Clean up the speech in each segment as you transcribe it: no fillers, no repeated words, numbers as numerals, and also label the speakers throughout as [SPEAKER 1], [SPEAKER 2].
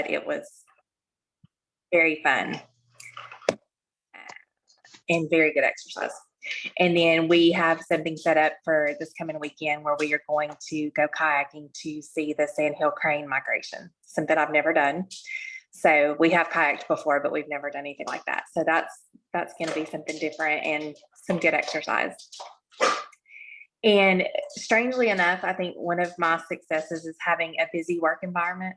[SPEAKER 1] it was very fun and very good exercise. And then we have something set up for this coming weekend where we are going to go kayaking to see the sandhill crane migration, something I've never done. So we have kayaked before, but we've never done anything like that. So that's going to be something different and some good exercise. And strangely enough, I think one of my successes is having a busy work environment.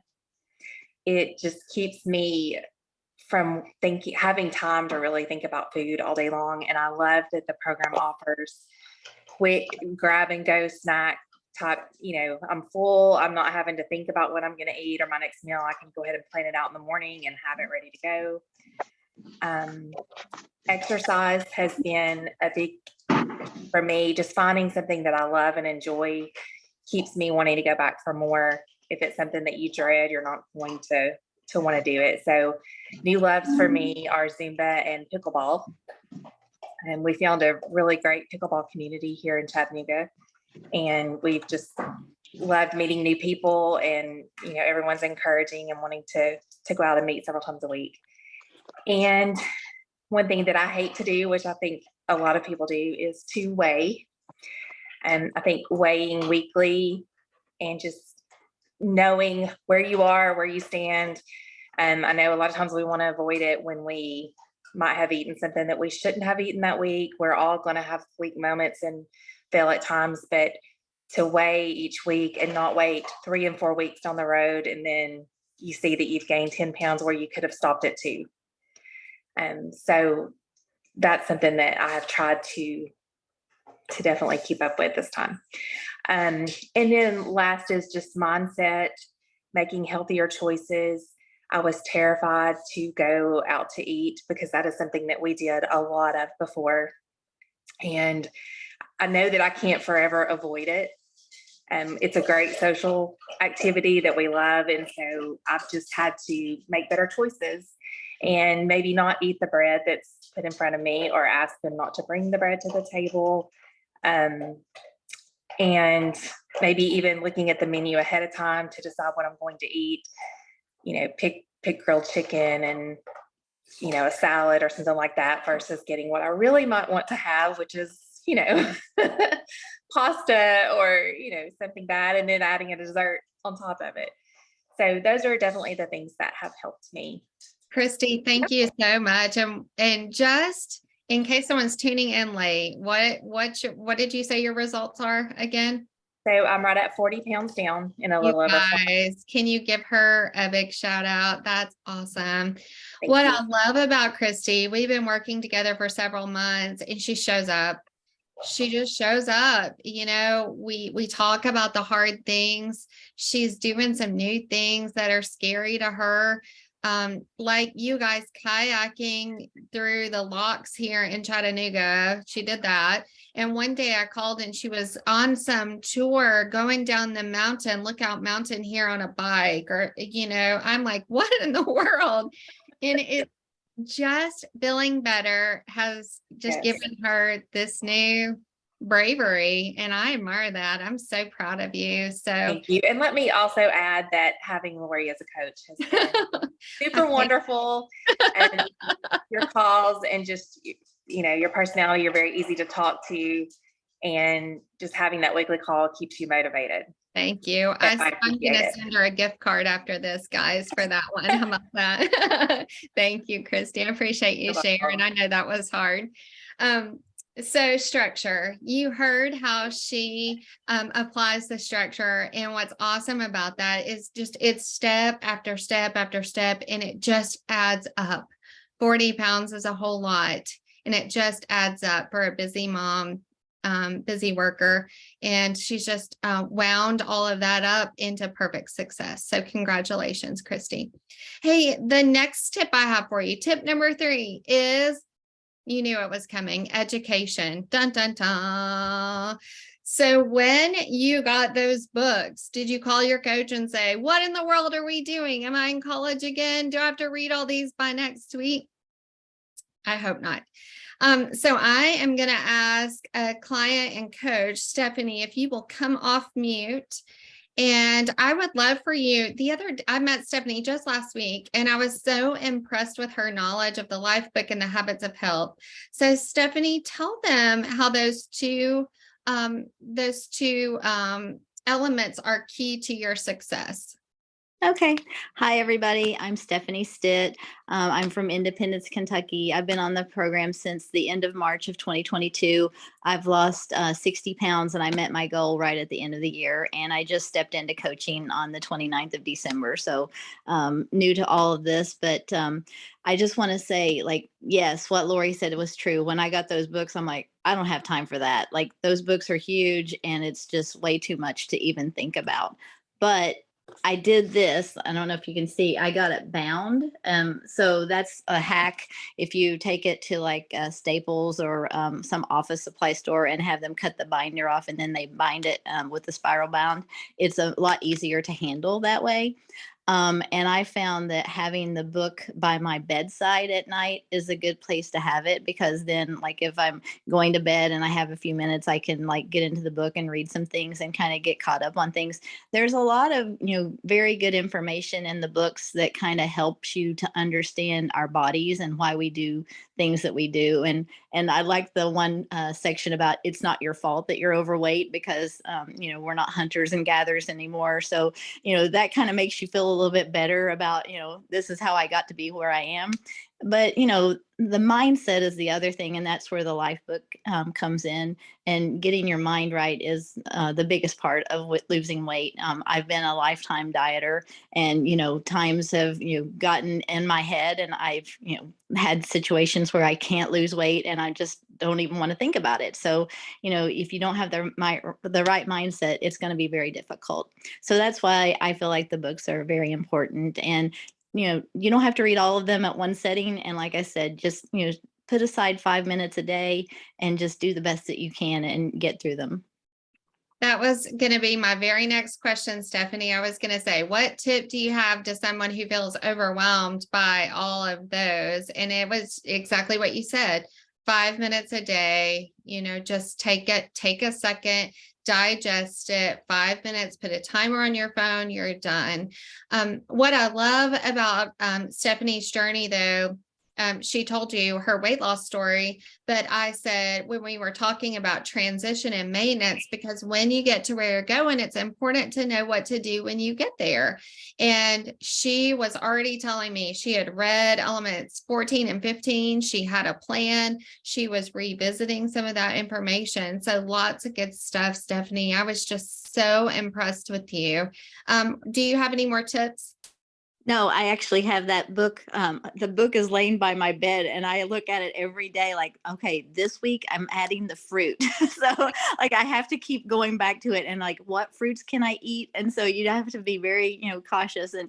[SPEAKER 1] It just keeps me from having time to really think about food all day long. And I love that the program offers quick grab and go snack type, I'm full. I'm not having to think about what I'm going to eat or my next meal. I can go ahead and plan it out in the morning and have it ready to go. Exercise has been a big for me. Just finding something that I love and enjoy keeps me wanting to go back for more. If it's something that you dread, you're not going to want to do it. So new loves for me are Zumba and pickleball. And we found a really great pickleball community here in Chattanooga. And we've just loved meeting new people, and everyone's encouraging and wanting to go out and meet several times a week. And one thing that I hate to do, which I think a lot of people do, is to weigh. And I think weighing weekly and just knowing where you are, where you stand. I know a lot of times we want to avoid it when we might have eaten something that we shouldn't have eaten that week. We're all going to have weak moments and fail at times, but to weigh each week and not wait 3 and 4 weeks down the road, and then you see that you've gained 10 pounds where you could have stopped at 2. So that's something that I have tried to definitely keep up with this time. And then last is just mindset, making healthier choices. I was terrified to go out to eat because that is something that we did a lot of before. And I know that I can't forever avoid it. It's a great social activity that we love. And so I've just had to make better choices and maybe not eat the bread that's put in front of me, or ask them not to bring the bread to the table. And maybe even looking at the menu ahead of time to decide what I'm going to eat, pick grilled chicken and, a salad or something like that, versus getting what I really might want to have, which is, pasta or, something bad, and then adding a dessert on top of it. So those are definitely the things that have helped me.
[SPEAKER 2] Christie, thank you so much. And just in case someone's tuning in late, what did you say your results are again?
[SPEAKER 1] So I'm right at 40 pounds down in a little over 5 months.
[SPEAKER 2] Can you give her a big shout out? That's awesome.
[SPEAKER 1] Thank
[SPEAKER 2] What
[SPEAKER 1] you.
[SPEAKER 2] I love about Christie, we've been working together for several months, and she shows up. She just shows up. We talk about the hard things. She's doing some new things that are scary to her. Like you guys kayaking through the locks here in Chattanooga. She did that. And one day I called and she was on some tour going down the mountain, Lookout Mountain here on a bike, or, I'm like, what in the world? And it just feeling better has just given her this new bravery, and I admire that. I'm so proud of you. So
[SPEAKER 1] thank you. And let me also add that having Lori as a coach has been super wonderful. And your calls and just, your personality, you're very easy to talk to, and just having that weekly call keeps you motivated.
[SPEAKER 2] Thank you. I'm going to send her a gift card after this, guys, for that one. How about that? Thank you, Christie. I appreciate you sharing. I know that was hard. So structure, you heard how she applies the structure. And what's awesome about that is just it's step after step after step, and it just adds up. 40 pounds is a whole lot, and it just adds up for a busy mom, busy worker. And she's just wound all of that up into perfect success. So congratulations, Christie. Hey, the next tip I have for you, tip number 3 is, you knew it was coming, education. Dun, dun, dun. So when you got those books, did you call your coach and say, what in the world are we doing? Am I in college again? Do I have to read all these by next week? I hope not. So I am going to ask a client and coach, Stephanie, if you will come off mute And I would love for you, I met Stephanie just last week, and I was so impressed with her knowledge of the Life Book and the Habits of Health. So Stephanie, tell them how those two elements are key to your success.
[SPEAKER 3] Okay. Hi, everybody. I'm Stephanie Stitt. I'm from Independence, Kentucky. I've been on the program since the end of March of 2022. I've lost 60 pounds and I met my goal right at the end of the year. And I just stepped into coaching on the 29th of December. So new to all of this, but I just want to say, like, yes, what Lori said was true. When I got those books, I'm like, I don't have time for that. Like, those books are huge and it's just way too much to even think about. But I did this. I don't know if you can see. I got it bound. So that's a hack. If you take it to like Staples or some office supply store and have them cut the binder off and then they bind it with the spiral bound, it's a lot easier to handle that way. And I found that having the book by my bedside at night is a good place to have it, because then, like, if I'm going to bed and I have a few minutes, I can like get into the book and read some things and kind of get caught up on things. There's a lot of, very good information in the books that kind of helps you to understand our bodies and why we do things that we do. And I like the one section about it's not your fault that you're overweight, because we're not hunters and gatherers anymore. So that kind of makes you feel a little bit better about, this is how I got to be where I am. But, the mindset is the other thing. And that's where the Life Book comes in. And getting your mind right is the biggest part of losing weight. I've been a lifetime dieter, and, times have, gotten in my head, and I've, had situations where I can't lose weight and I just don't even want to think about it. So, if you don't have the right mindset, it's going to be very difficult. So that's why I feel like the books are very important. And you don't have to read all of them at one setting. And like I said, just put aside 5 minutes a day and just do the best that you can and get through them.
[SPEAKER 2] That was going to be my very next question, Stephanie. I was going to say, what tip do you have to someone who feels overwhelmed by all of those? And it was exactly what you said. 5 minutes a day, just take a second, digest it, 5 minutes, put a timer on your phone, you're done. What I love about Stephanie's journey, though, she told you her weight loss story, but I said when we were talking about transition and maintenance, because when you get to where you're going, it's important to know what to do when you get there. And she was already telling me she had read elements 14 and 15. She had a plan. She was revisiting some of that information. So lots of good stuff, Stephanie. I was just so impressed with you. Do you have any more tips?
[SPEAKER 3] No, I actually have that book. The book is laying by my bed and I look at it every day like, okay, this week I'm adding the fruit. So like I have to keep going back to it and like, what fruits can I eat? And so you have to be very, cautious. And,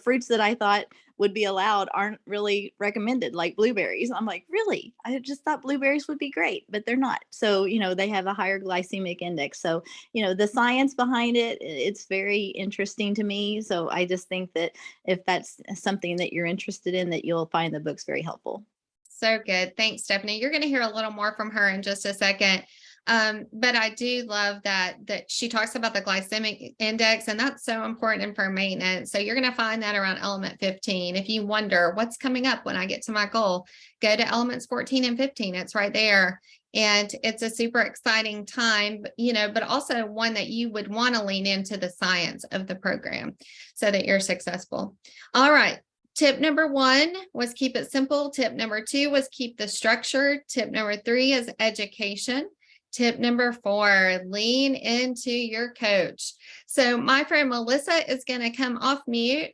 [SPEAKER 3] fruits that I thought would be allowed aren't really recommended, like blueberries. I'm like, really? I just thought blueberries would be great, but they're not. So, they have a higher glycemic index. So, the science behind it, it's very interesting to me. So I just think that if that's something that you're interested in, that you'll find the books very helpful.
[SPEAKER 2] So good. Thanks, Stephanie. You're going to hear a little more from her in just a second. But I do love that she talks about the glycemic index, and that's so important for maintenance. So you're going to find that around element 15. If you wonder what's coming up when I get to my goal, go to elements 14 and 15. It's right there. And it's a super exciting time, but also one that you would want to lean into the science of the program so that you're successful. All right. Tip number 1 was keep it simple. Tip number 2 was keep the structure. Tip number 3 is education. Tip number 4, lean into your coach. So my friend Melissa is going to come off mute.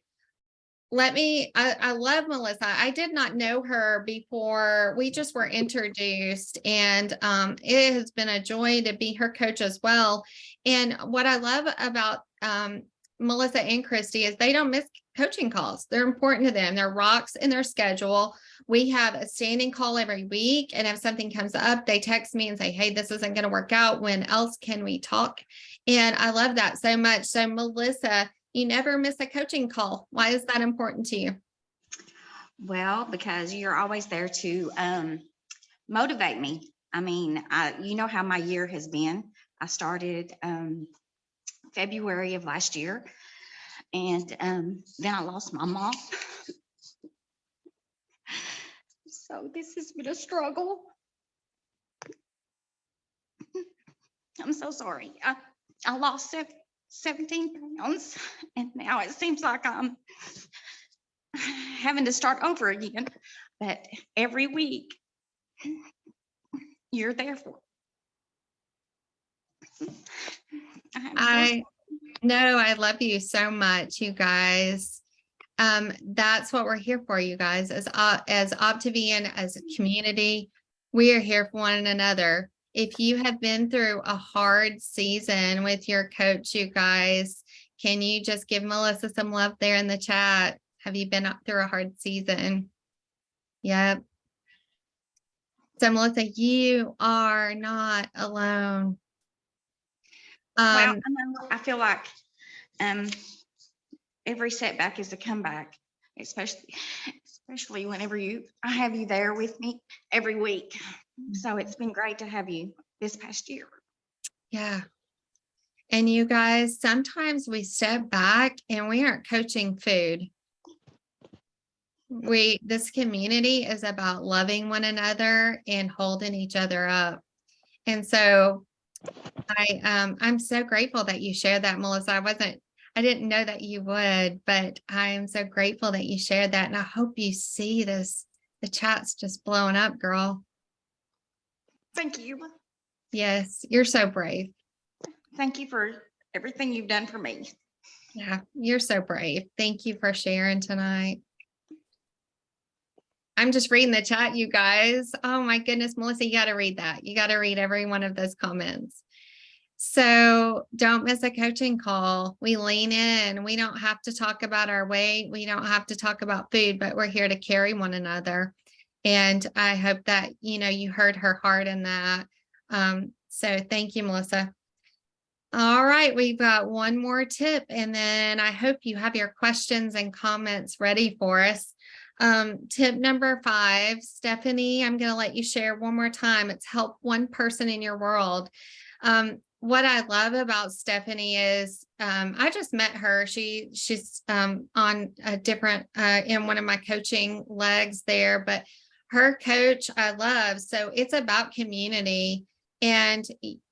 [SPEAKER 2] I love Melissa. I did not know her before we just were introduced, and it has been a joy to be her coach as well. And what I love about Melissa and Christie is they don't miss coaching calls. They're important to them. They're rocks in their schedule. We have a standing call every week. And if something comes up, they text me and say, hey, this isn't going to work out. When else can we talk? And I love that so much. So Melissa, you never miss a coaching call. Why is that important to you?
[SPEAKER 4] Well, because you're always there to motivate me. I mean, you know how my year has been. I started February of last year. And then I lost my mom. So this has been a struggle. I'm so sorry. I lost 17 pounds, and now it seems like I'm having to start over again. But every week, you're there for me.
[SPEAKER 2] I know, I love you so much, you guys. That's what we're here for, you guys. As Optivian, as a community, we are here for one another. If you have been through a hard season with your coach, you guys, can you just give Melissa some love there in the chat? Have you been through a hard season? Yep. So Melissa, you are not alone.
[SPEAKER 4] Well, I feel like every setback is a comeback, especially whenever I have you there with me every week. So it's been great to have you this past year.
[SPEAKER 2] Yeah. And you guys, sometimes we step back and we aren't coaching food. This community is about loving one another and holding each other up. And so I'm so grateful that you shared that, Melissa. I didn't know that you would, but I'm so grateful that you shared that. And I hope you see this, the chat's just blowing up, girl.
[SPEAKER 4] Thank you.
[SPEAKER 2] Yes, you're so brave.
[SPEAKER 4] Thank you for everything you've done for me.
[SPEAKER 2] Yeah, you're so brave. Thank you for sharing tonight. I'm just reading the chat, you guys. Oh my goodness, Melissa, you got to read that. You got to read every one of those comments. So don't miss a coaching call. We lean in. We don't have to talk about our weight. We don't have to talk about food, but we're here to carry one another. And I hope that, you heard her heart in that. So thank you, Melissa. All right, we've got one more tip, and then I hope you have your questions and comments ready for us. Tip number 5, Stephanie, I'm going to let you share one more time. It's help one person in your world. What I love about Stephanie is I just met her. She's on a different in one of my coaching legs there, but her coach I love. So it's about community, and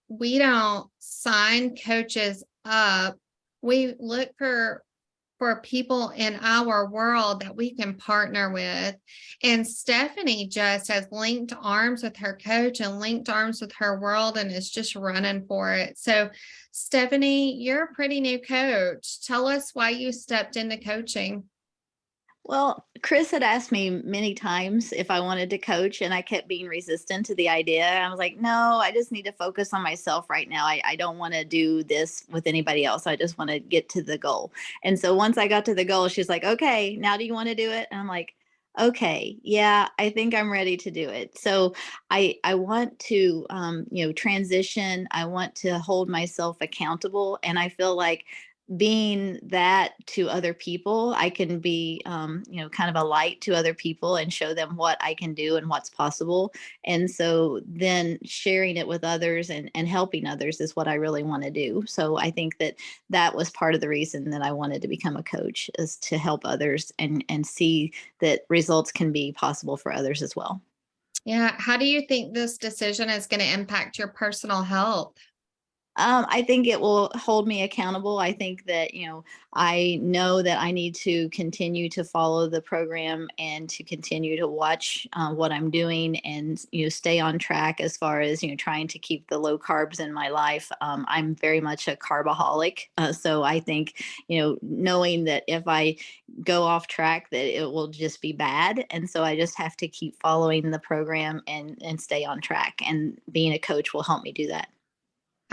[SPEAKER 2] we don't sign coaches up. We look for people in our world that we can partner with. And Stephanie just has linked arms with her coach and linked arms with her world and is just running for it. So Stephanie, you're a pretty new coach. Tell us why you stepped into coaching.
[SPEAKER 3] Well, Chris had asked me many times if I wanted to coach, and I kept being resistant to the idea. I was like, no, I just need to focus on myself right now. I don't want to do this with anybody else. I just want to get to the goal. And so once I got to the goal, she's like, okay, now do you want to do it? And I'm like, okay, yeah, I think I'm ready to do it. So I want to, transition. I want to hold myself accountable. And I feel like being that to other people, I can be, kind of a light to other people and show them what I can do and what's possible. And so then sharing it with others and helping others is what I really want to do. So I think that was part of the reason that I wanted to become a coach, is to help others and see that results can be possible for others as well.
[SPEAKER 2] Yeah. How do you think this decision is going to impact your personal health?
[SPEAKER 3] I think it will hold me accountable. I think that, I know that I need to continue to follow the program and to continue to watch what I'm doing and, stay on track as far as, trying to keep the low carbs in my life. I'm very much a carbaholic. So I think, knowing that if I go off track, that it will just be bad. And so I just have to keep following the program and stay on track. And being a coach will help me do that.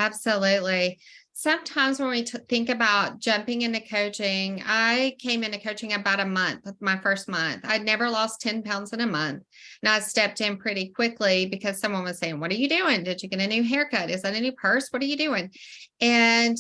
[SPEAKER 2] Absolutely. Sometimes when we think about jumping into coaching, I came into coaching about a month, my first month. I'd never lost 10 pounds in a month. And I stepped in pretty quickly because someone was saying, what are you doing? Did you get a new haircut? Is that a new purse? What are you doing? And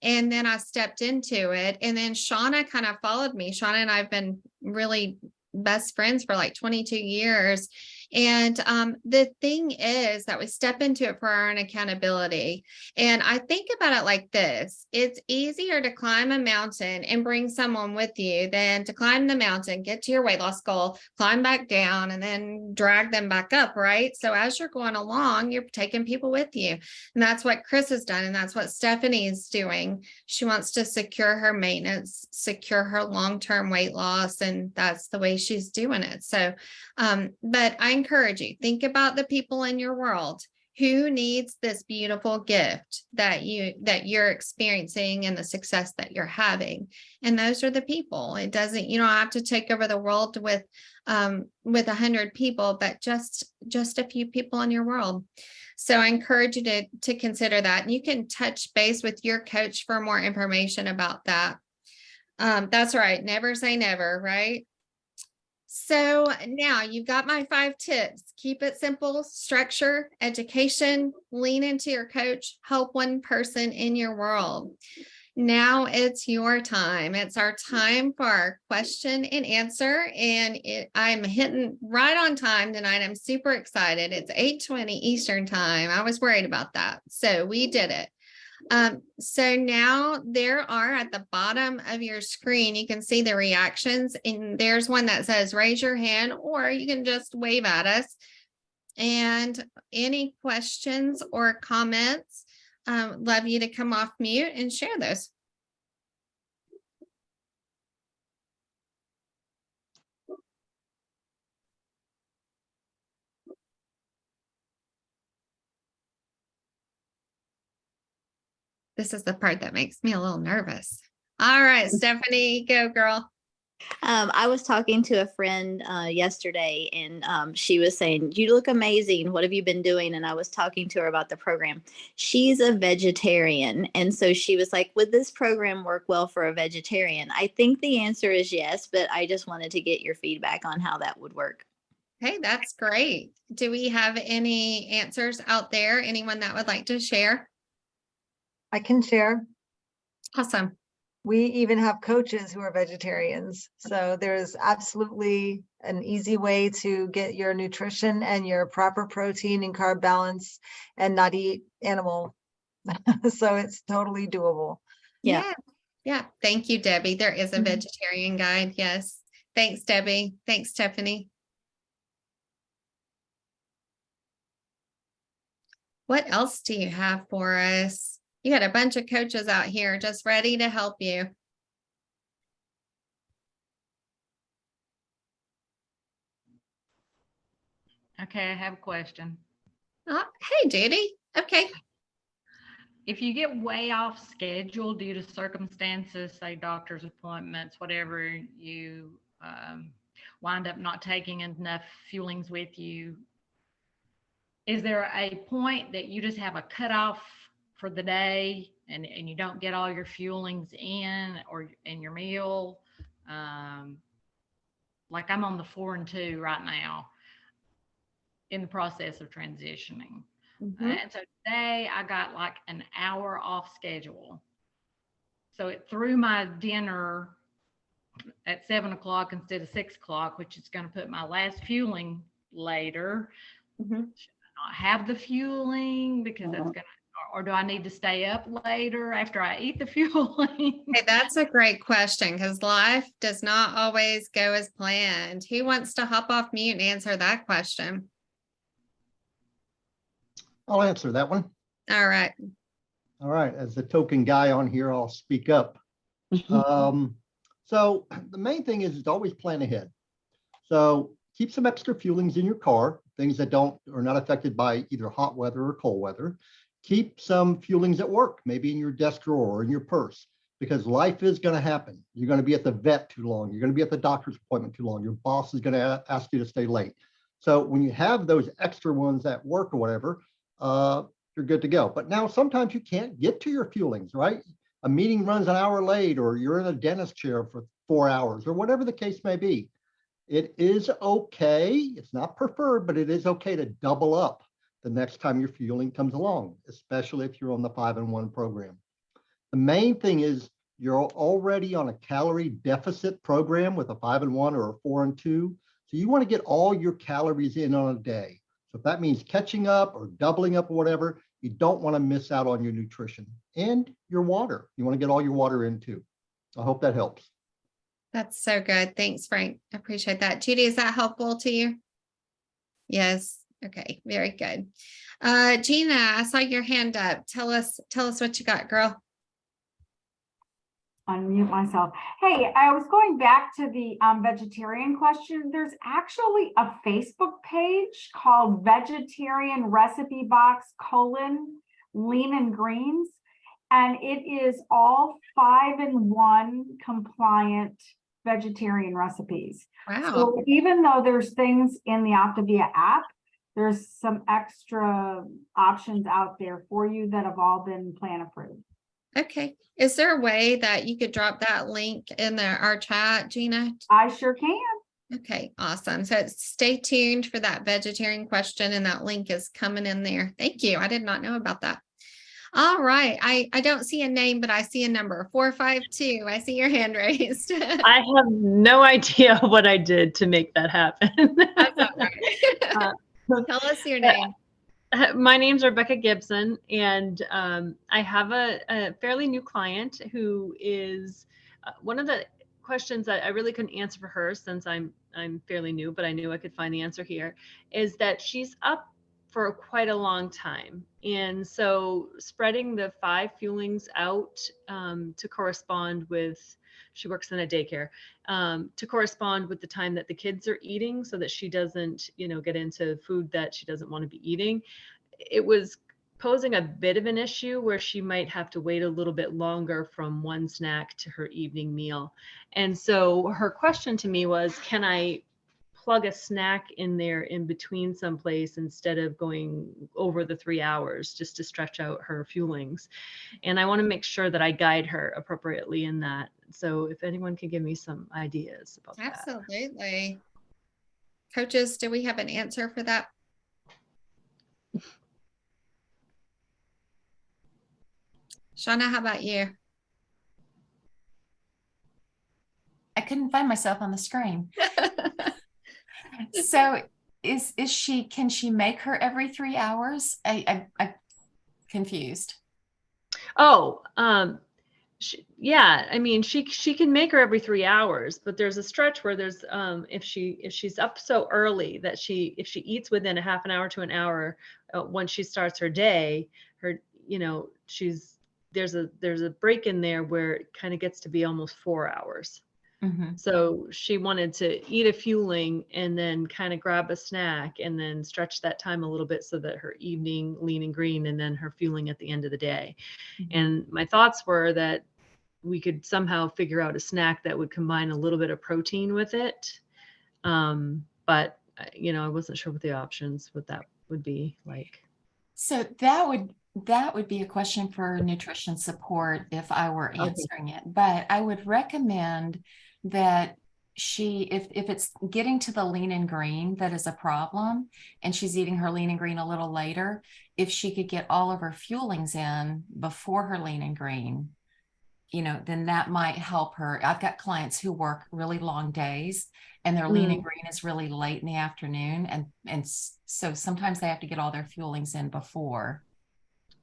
[SPEAKER 2] then I stepped into it. And then Shauna kind of followed me. Shauna and I've been really best friends for like 22 years. And the thing is that we step into it for our own accountability. And I think about it like this. It's easier to climb a mountain and bring someone with you than to climb the mountain, get to your weight loss goal, climb back down, and then drag them back up, right? So as you're going along, you're taking people with you. And that's what Chris has done. And that's what Stephanie is doing. She wants to secure her maintenance, secure her long-term weight loss. And that's the way she's doing it. So, but I encourage you, think about the people in your world. Who needs this beautiful gift that you're experiencing and the success that you're having? And those are the people. It doesn't, you don't have to take over the world with 100 people, but just a few people in your world. So I encourage you to consider that. And you can touch base with your coach for more information about that. That's right. Never say never, right? So now you've got my 5 tips. Keep it simple, structure, education, lean into your coach, help one person in your world. Now it's your time. It's our time for our question and answer. And I'm hitting right on time tonight. I'm super excited. It's 8:20 Eastern time. I was worried about that. So we did it. So now there are at the bottom of your screen, you can see the reactions, and there's one that says raise your hand, or you can just wave at us. And any questions or comments, love you to come off mute and share those. This is the part that makes me a little nervous. All right, Stephanie, go girl.
[SPEAKER 3] I was talking to a friend yesterday, and she was saying, "You look amazing. What have you been doing?" And I was talking to her about the program. She's a vegetarian, and so she was like, "Would this program work well for a vegetarian?" I think the answer is yes, but I just wanted to get your feedback on how that would work.
[SPEAKER 2] Hey, that's great. Do we have any answers out there? Anyone that would like to share?
[SPEAKER 5] I can share.
[SPEAKER 2] Awesome.
[SPEAKER 5] We even have coaches who are vegetarians. So there's absolutely an easy way to get your nutrition and your proper protein and carb balance and not eat animal. So it's totally doable.
[SPEAKER 3] Yeah.
[SPEAKER 2] Yeah. Thank you, Debbie. There is a vegetarian guide. Yes. Thanks, Debbie. Thanks, Stephanie. What else do you have for us? You got a bunch of coaches out here just ready to help you.
[SPEAKER 6] Okay, I have a question.
[SPEAKER 2] Hey, Judy. Okay.
[SPEAKER 6] If you get way off schedule due to circumstances, say doctor's appointments, whatever, you wind up not taking enough fuelings with you, is there a point that you just have a cutoff for the day and you don't get all your fuelings in or in your meal? Like I'm on the 4 and 2 right now in the process of transitioning. And so today I got like an hour off schedule. So it threw my dinner at 7 o'clock instead of 6 o'clock, which is going to put my last fueling later. Should I not have the fueling because that's going to, or do I need to stay up later after I eat the fueling?
[SPEAKER 2] Hey, that's a great question because life does not always go as planned. Who wants to hop off mute and answer that question?
[SPEAKER 7] I'll answer that one.
[SPEAKER 2] All right.
[SPEAKER 7] All right. As the token guy on here, I'll speak up. So the main thing is always plan ahead. So keep some extra fuelings in your car, things that are not affected by either hot weather or cold weather. Keep some fuelings at work, maybe in your desk drawer or in your purse, because life is going to happen. You're going to be at the vet too long. You're going to be at the doctor's appointment too long. Your boss is going to ask you to stay late. So when you have those extra ones at work or whatever, you're good to go. But now sometimes you can't get to your fuelings, right? A meeting runs an hour late, or you're in a dentist chair for 4 hours, or whatever the case may be. It is okay. It's not preferred, but it is okay to double up the next time your fueling comes along, especially if you're on the 5-in-1 program. The main thing is you're already on a calorie deficit program with a 5-in-1 or a 4-in-2. So you want to get all your calories in on a day. So if that means catching up or doubling up or whatever, you don't want to miss out on your nutrition and your water. You want to get all your water in too. I hope that helps.
[SPEAKER 2] That's so good. Thanks, Frank. I appreciate that. Judy, is that helpful to you? Yes. Okay. Very good. Gina, I saw your hand up. Tell us what you got, girl.
[SPEAKER 8] Unmute myself. Hey, I was going back to the vegetarian question. There's actually a Facebook page called Vegetarian Recipe Box : Lean and Greens. And it is all 5-in-1 compliant vegetarian recipes.
[SPEAKER 2] Wow.
[SPEAKER 8] So even though there's things in the Optavia app, there's some extra options out there for you that have all been plan approved.
[SPEAKER 2] Okay. Is there a way that you could drop that link in our chat, Gina?
[SPEAKER 8] I sure can.
[SPEAKER 2] Okay, awesome. So stay tuned for that vegetarian question, and that link is coming in there. Thank you. I did not know about that. All right. I don't see a name, but I see a number, 452. I see your hand raised.
[SPEAKER 9] I have no idea what I did to make that happen.
[SPEAKER 2] That's all right. Tell us your name.
[SPEAKER 9] My name's Rebecca Gibson, and I have a fairly new client who is one of the questions that I really couldn't answer for her, since I'm fairly new, but I knew I could find the answer here, is that she's up for quite a long time. And so spreading the 5 fuelings out to correspond with, she works in a daycare, to correspond with the time that the kids are eating, so that she doesn't, get into food that she doesn't want to be eating. It was posing a bit of an issue where she might have to wait a little bit longer from one snack to her evening meal. And so her question to me was, can I plug a snack in there in between someplace instead of going over the 3 hours, just to stretch out her fuelings? And I want to make sure that I guide her appropriately in that. So if anyone can give me some ideas about that.
[SPEAKER 2] Absolutely. Coaches, do we have an answer for that? Shauna, how about you?
[SPEAKER 10] I couldn't find myself on the screen. So can she make her every 3 hours? I'm confused.
[SPEAKER 9] Oh, yeah. I mean, she can make her every 3 hours, but there's a stretch where there's if she's up so early that if she eats within a half an hour to an hour when she starts her day, there's a break in there where it kind of gets to be almost 4 hours.
[SPEAKER 10] Mm-hmm.
[SPEAKER 9] So she wanted to eat a fueling and then kind of grab a snack and then stretch that time a little bit so that her evening lean and green and then her fueling at the end of the day. Mm-hmm. And my thoughts were that we could somehow figure out a snack that would combine a little bit of protein with it. But I wasn't sure what the options, what that would be like.
[SPEAKER 10] So that would be a question for nutrition support if I were answering it. But I would recommend that if it's getting to the lean and green that is a problem, and she's eating her lean and green a little later, if she could get all of her fuelings in before her lean and green, then that might help her. I've got clients who work really long days and their lean and green is really late in the afternoon. And so sometimes they have to get all their fuelings in before.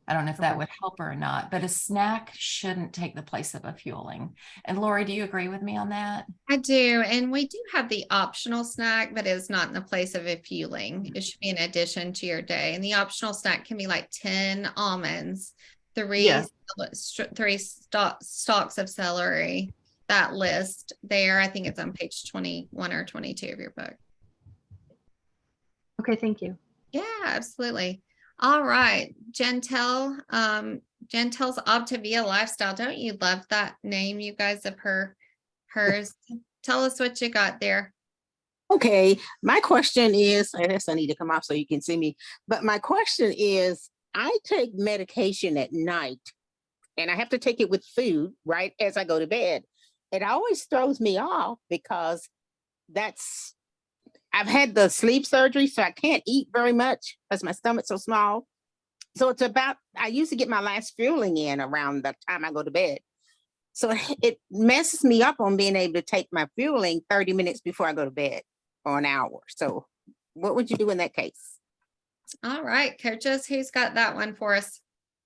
[SPEAKER 10] I don't know if that would help her or not, but a snack shouldn't take the place of a fueling. And Lori, do you agree with me on that?
[SPEAKER 2] I do. And we do have the optional snack that is not in the place of a fueling. It should be in addition to your day. And the optional snack can be like 10 almonds, 3 stalks of celery. That list there, I think it's on page 21 or 22 of your book.
[SPEAKER 9] Okay, thank you.
[SPEAKER 2] Yeah, absolutely. All right, Gentel, Gentel's Optavia Lifestyle. Don't you love that name, you guys, of hers? Tell us what you got there.
[SPEAKER 11] Okay, my question is, I guess I need to come off so you can see me, but my question is, I take medication at night and I have to take it with food right as I go to bed. It always throws me off because I've had the sleep surgery, so I can't eat very much because my stomach's so small. So I used to get my last fueling in around the time I go to bed. So it messes me up on being able to take my fueling 30 minutes before I go to bed. or an hour. So what would you do in that case?
[SPEAKER 2] All right, coaches, who's got that one for us?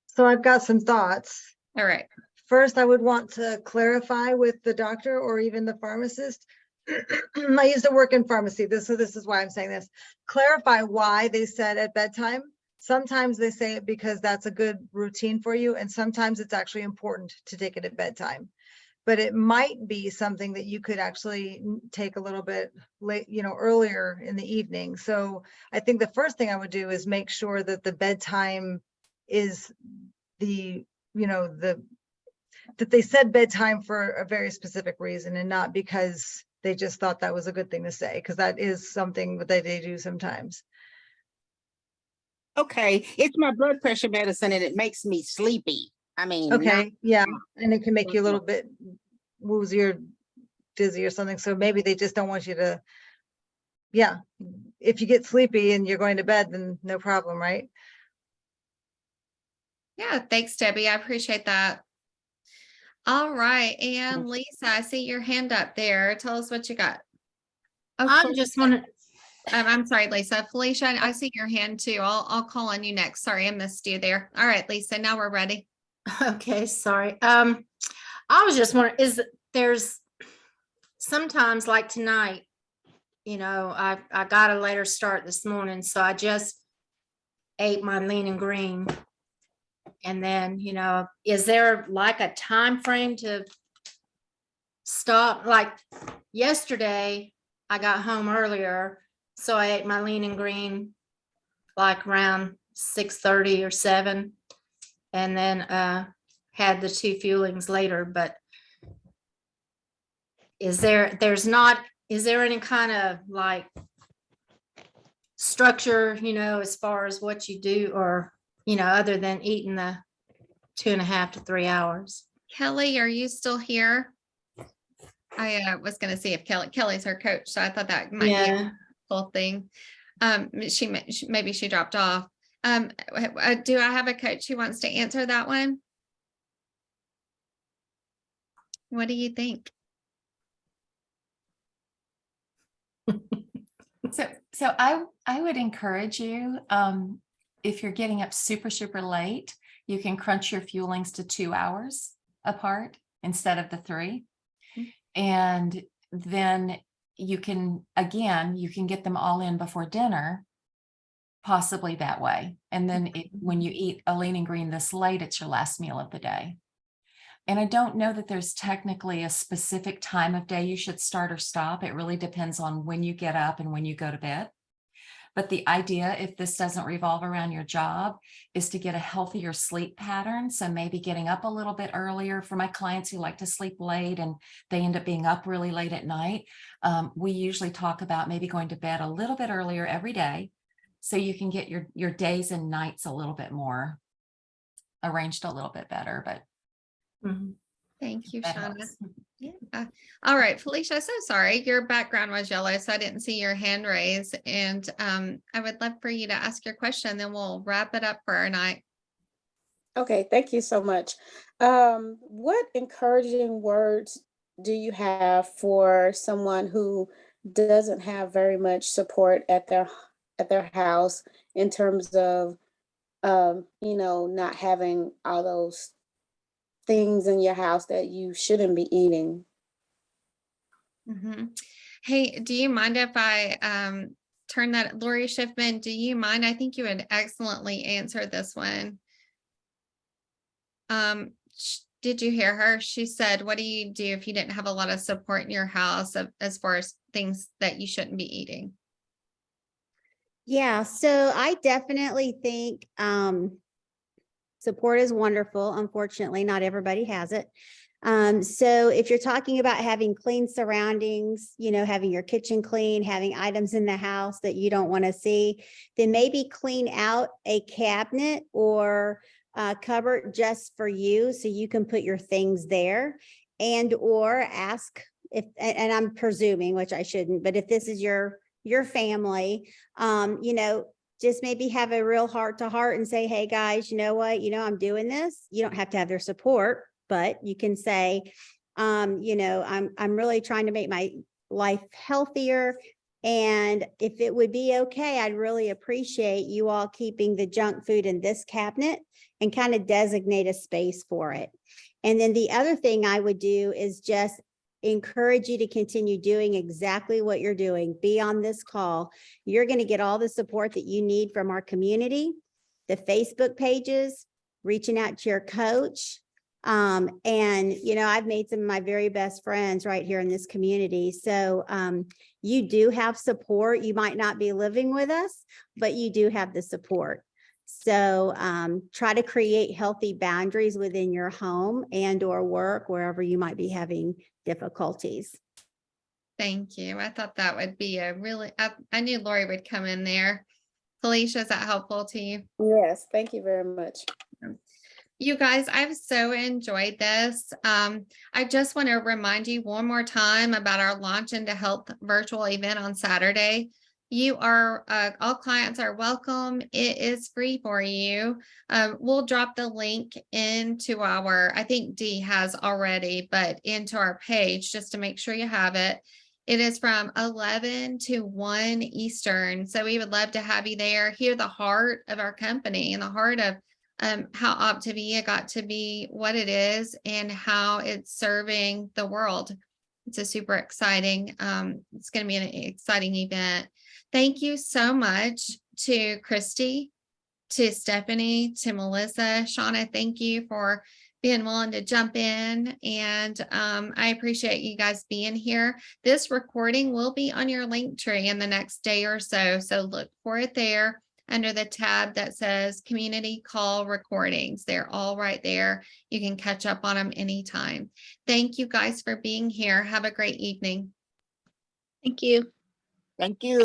[SPEAKER 5] So I've got some thoughts.
[SPEAKER 2] All right.
[SPEAKER 5] First, I would want to clarify with the doctor or even the pharmacist. I used to work in pharmacy. So this is why I'm saying this. Clarify why they said at bedtime. Sometimes they say it because that's a good routine for you, and sometimes it's actually important to take it at bedtime. But it might be something that you could actually take a little bit late, earlier in the evening. So I think the first thing I would do is make sure that the bedtime is that they said bedtime for a very specific reason and not because they just thought that was a good thing to say, because that is something that they do sometimes.
[SPEAKER 11] Okay, it's my blood pressure medicine and it makes me sleepy. I mean,
[SPEAKER 5] Okay, yeah, and it can make you a little bit woozy or dizzy or something. So maybe they just don't want you to, yeah, if you get sleepy and you're going to bed, then no problem, right?
[SPEAKER 2] Yeah, thanks, Debbie. I appreciate that. All right, and Lisa, I see your hand up there. Tell us what you got.
[SPEAKER 12] I just want to.
[SPEAKER 2] I'm sorry, Lisa. Felicia, I see your hand too. I'll call on you next. Sorry, I missed you there. All right, Lisa, now we're ready.
[SPEAKER 12] Okay, sorry. I was just wondering, there's sometimes like tonight, I got a later start this morning, so I just ate my lean and green. And then, is there like a time frame to stop? Like yesterday, I got home earlier, so I ate my lean and green like around 6:30 or 7, and then had the 2 fuelings later. But is there any kind of like structure, as far as what you do, or other than eating the 2.5 to 3 hours?
[SPEAKER 2] Kelly, are you still here? I was going to see if Kelly's her coach, so I thought that might be a cool thing. Maybe she dropped off. Do I have a coach who wants to answer that one? What do you think?
[SPEAKER 10] So I would encourage you, if you're getting up super, super late, you can crunch your fuelings to 2 hours apart instead of the 3. And then you can get them all in before dinner, possibly that way. And then when you eat a lean and green this late, it's your last meal of the day. And I don't know that there's technically a specific time of day you should start or stop. It really depends on when you get up and when you go to bed. But the idea, if this doesn't revolve around your job, is to get a healthier sleep pattern. So maybe getting up a little bit earlier. For my clients who like to sleep late and they end up being up really late at night, we usually talk about maybe going to bed a little bit earlier every day, so you can get your days and nights a little bit more arranged a little bit better. But
[SPEAKER 2] thank you, Shauna. Yeah. All right, Felicia, so sorry. Your background was yellow, so I didn't see your hand raised. And I would love for you to ask your question, then we'll wrap it up for our night.
[SPEAKER 11] Okay, thank you so much. What encouraging words do you have for someone who doesn't have very much support at their house, in terms of not having all those things in your house that you shouldn't be eating?
[SPEAKER 2] Hey, do you mind if I turn that, Lori Shiffman, do you mind? I think you would excellently answer this one. Did you hear her? She said, what do you do if you didn't have a lot of support in your house as far as things that you shouldn't be eating?
[SPEAKER 13] Yeah, so I definitely think support is wonderful. Unfortunately, not everybody has it. So if you're talking about having clean surroundings, having your kitchen clean, having items in the house that you don't want to see, then maybe clean out a cabinet or a cupboard just for you, so you can put your things there, and or ask if, and I'm presuming, which I shouldn't, but if this is your family, just maybe have a real heart to heart and say, hey guys, you know what, I'm doing this. You don't have to have their support, but you can say, I'm really trying to make my life healthier. And if it would be okay, I'd really appreciate you all keeping the junk food in this cabinet and kind of designate a space for it. And then the other thing I would do is just encourage you to continue doing exactly what you're doing. Be on this call. You're going to get all the support that you need from our community, the Facebook pages, reaching out to your coach. And, you know, I've made some of my very best friends right here in this community. So you do have support. You might not be living with us, but you do have the support. So try to create healthy boundaries within your home and or work, wherever you might be having difficulties.
[SPEAKER 2] Thank you. I thought that would be a really, I knew Lori would come in there. Felicia, is that helpful to you?
[SPEAKER 14] Yes, thank you very much.
[SPEAKER 2] You guys, I've so enjoyed this. I just want to remind you one more time about our Launch into Health virtual event on Saturday. You are, all clients are welcome. It is free for you. We'll drop the link into our, I think Dee has already, but into our page just to make sure you have it. It is from 11 to 1 Eastern. So we would love to have you there, hear the heart of our company and the heart of how Optavia got to be what it is and how it's serving the world. It's a super exciting, it's going to be an exciting event. Thank you so much to Christie, to Stephanie, to Melissa, Shauna, thank you for being willing to jump in. And I appreciate you guys being here. This recording will be on your link tree in the next day or so. So look for it there under the tab that says community call recordings. They're all right there. You can catch up on them anytime. Thank you guys for being here. Have a great evening.
[SPEAKER 3] Thank you.
[SPEAKER 11] Thank you.